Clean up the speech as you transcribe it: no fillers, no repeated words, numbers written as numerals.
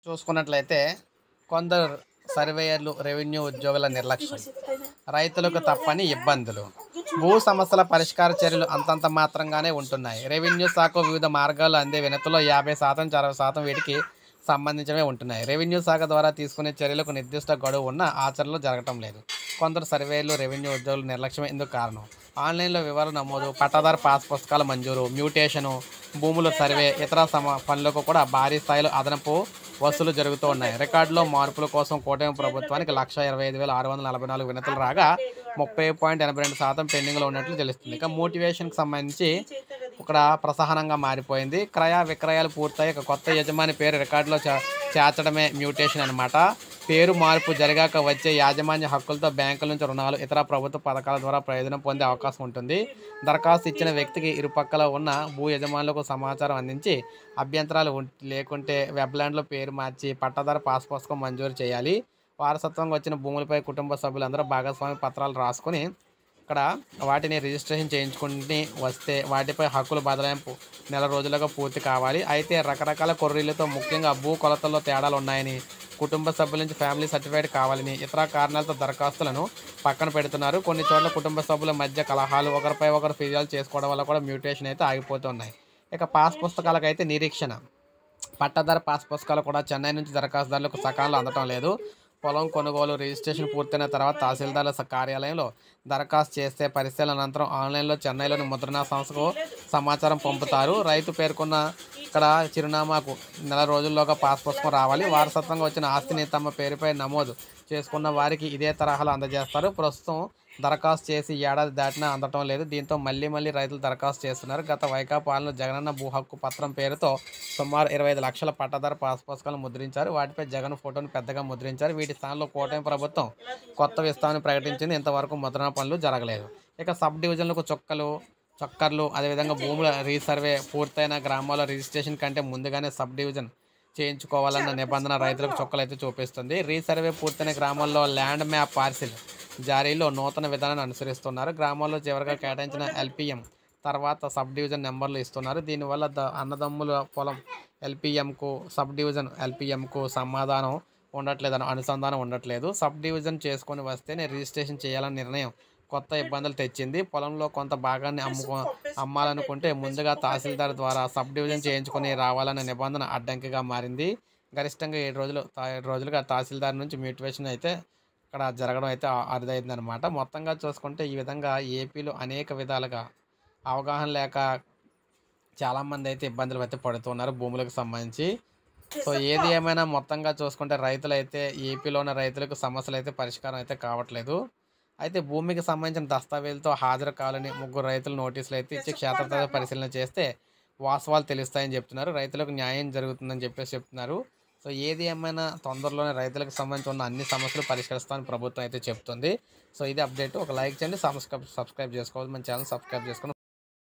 చూసుకున్నట్లయితే కొందరు సర్వేయర్లు, రెవెన్యూ ఉద్యోగుల నిర్లక్ష్యం, రైతులకు తప్పని ఇబ్బందులు, భూ సమస్యల పరిష్కార చర్యలు అంతంత మాత్రంగానే ఉంటున్నాయి. రెవెన్యూ శాఖ వివిధ మార్గాలు అందే వినతిలో 50% 60% వీటికి సంబంధించినవే ఉంటున్నాయి. రెవెన్యూ శాఖ ద్వారా తీసుకునే చర్యలకు నిర్దిష్ట గడువు ఉన్న ఆచరణలు జరగటం లేదు. కొందరు సర్వేలు, రెవెన్యూ ఉద్యోగులు నిర్లక్ష్యమే ఇందుకు కారణం. ఆన్లైన్లో వివరాలు నమోదు, పట్టాదారు పాస్ పుస్తకాల మంజూరు, మ్యూటేషను, భూముల సర్వే, ఇతర పనులకు కూడా భారీ స్థాయిలో అదనపు వసూలు జరుగుతూ ఉన్నాయి. రికార్డులో మార్పుల కోసం కూటమి ప్రభుత్వానికి 1,25,644 వినతులు రాగా 30.82% పెండింగ్లో ఉన్నట్లు తెలుస్తుంది. ఇక మోటివేషన్కి సంబంధించి ఇక్కడ ప్రసహనంగా మారిపోయింది. క్రయ విక్రయాలు పూర్తయి ఇక కొత్త యజమాని పేరు రికార్డులో చేర్చడమే మ్యూటేషన్ అనమాట. పేరు మార్పు జరిగాక వచ్చే యాజమాన్య హక్కులతో బ్యాంకుల నుంచి రుణాలు, ఇతర ప్రభుత్వ పథకాల ద్వారా ప్రయోజనం పొందే అవకాశం ఉంటుంది. దరఖాస్తు ఇచ్చిన వ్యక్తికి ఇరుపక్కల ఉన్న భూ యజమానులకు సమాచారం అందించి అభ్యంతరాలు లేకుంటే వెబ్లాండ్లో పేరు మార్చి పట్టాదారు పాస్ పుస్తకం మంజూరు చేయాలి. వారసత్వంగా వచ్చిన భూములపై కుటుంబ సభ్యులందరూ భాగస్వామి పత్రాలు రాసుకొని ఇక్కడ వాటిని రిజిస్ట్రేషన్ చేయించుకుని వస్తే వాటిపై హక్కుల బదలాయింపు నెల రోజులుగా పూర్తి కావాలి. అయితే రకరకాల కొర్రీలతో ముఖ్యంగా భూ కొలతల్లో తేడాలు ఉన్నాయని, కుటుంబ సభ్యుల నుంచి ఫ్యామిలీ సర్టిఫికేట్ కావాలని, ఇతర కారణాలతో దరఖాస్తులను పక్కన పెడుతున్నారు. కొన్ని చోట్ల కుటుంబ సభ్యుల మధ్య కలహాలు, ఒకరిపై ఒకరు ఫిర్యాదు చేసుకోవడం వల్ల కూడా మ్యూటేషన్ అయితే ఆగిపోతున్నాయి. ఇక పాస్ పుస్తకాలకైతే నిరీక్షణ. పట్టాదారు పాస్ పుస్తకాలు కూడా చెన్నై నుంచి దరఖాస్తుదారులకు సకాలంలో అందటం లేదు. పొలం కొనుగోలు, రిజిస్ట్రేషన్ పూర్తయిన తర్వాత తహసీల్దార్ల కార్యాలయంలో దరఖాస్తు చేస్తే పరిశీలన అనంతరం ఆన్లైన్లో చెన్నైలోని ముద్రణా సంస్థకు సమాచారం పంపుతారు. రైతు పేర్కొన్న ఇక్కడ చిరునామాకు నెల రోజుల్లోగా పాస్ పుస్తకం రావాలి. వారసత్వంగా వచ్చిన ఆస్తిని తమ పేరుపై నమోదు చేసుకున్న వారికి ఇదే తరహాలో అందజేస్తారు. ప్రస్తుతం దరఖాస్తు చేసి ఏడాది దాటినా అందటం లేదు. దీంతో మళ్ళీ రైతులు దరఖాస్తు చేస్తున్నారు. గత వైకాపా పాలనలో జగనన్న భూ హక్కు పత్రం పేరుతో సుమారు 25 లక్షల పట్టాదారు పాస్ పుస్తకాలను ముద్రించారు. వాటిపై జగన్ ఫోటోను పెద్దగా ముద్రించారు. వీటి స్థానంలో కూటమి ప్రభుత్వం కొత్త విస్తారాన్ని ప్రకటించింది. ఇంతవరకు ముద్రణ పనులు జరగలేదు. ఇక సబ్ డివిజన్లకు చక్కర్లు, అదేవిధంగా భూముల రీసర్వే పూర్తయిన గ్రామాల్లో రిజిస్ట్రేషన్ కంటే ముందుగానే సబ్ డివిజన్ చేయించుకోవాలన్న నిబంధన రైతులకు చొక్కలైతే చూపిస్తుంది. రీసర్వే పూర్తయిన గ్రామాల్లో ల్యాండ్ మ్యాప్ పార్సిల్ జారీలో నూతన విధానాన్ని అనుసరిస్తున్నారు. గ్రామాల్లో చివరిగా కేటాయించిన ఎల్పిఎం తర్వాత సబ్ డివిజన్ నెంబర్లు ఇస్తున్నారు. దీనివల్ల అన్నదమ్ముల పొలం ఎల్పిఎంకు, సబ్ డివిజన్ ఎల్పిఎంకు అనుసంధానం ఉండట్లేదు. సబ్ డివిజన్ చేసుకొని వస్తేనే రిజిస్ట్రేషన్ చేయాలని నిర్ణయం కొత్త ఇబ్బందులు తెచ్చింది. పొలంలో కొంత భాగాన్ని అమ్మాలనుకుంటే ముందుగా తహసీల్దార్ ద్వారా సబ్ డివిజన్ చేయించుకొని రావాలనే నిబంధన అడ్డంకిగా మారింది. గరిష్టంగా 7 రోజులుగా తహసీల్దార్ నుంచి మ్యూటివేషన్ అయితే ఇక్కడ జరగడం అయితే అరుదైందనమాట. మొత్తంగా చూసుకుంటే ఈ విధంగా ఏపీలో అనేక విధాలుగా అవగాహన లేక చాలామంది అయితే ఇబ్బందులు అయితే పడుతున్నారు భూములకు సంబంధించి. సో ఏది ఏమైనా మొత్తంగా చూసుకుంటే రైతులైతే ఏపీలో ఉన్న రైతులకు సమస్యలు అయితే పరిష్కారం అయితే కావట్లేదు. అయితే భూమికి సంబంధించిన దస్తావేజులతో హాజరు కావాలని 3 రైతులు నోటీసులు అయితే ఇచ్చి క్షేత్రస్థాయి పరిశీలన చేస్తే వాస్తవాలు తెలుస్తాయని చెప్తున్నారు. రైతులకు న్యాయం జరుగుతుందని చెప్తున్నారు. సో ఏది ఏమైనా తొందరలోనే రైతులకు సంబంధించి ఉన్న అన్ని సమస్యలు పరిష్కరిస్తామని ప్రభుత్వం అయితే చెప్తుంది. సో ఇది అప్డేట్. ఒక లైక్ చేయండి, సబ్స్క్రైబ్ చేసుకోవాలి. మన ఛానల్ సబ్స్క్రైబ్ చేసుకుని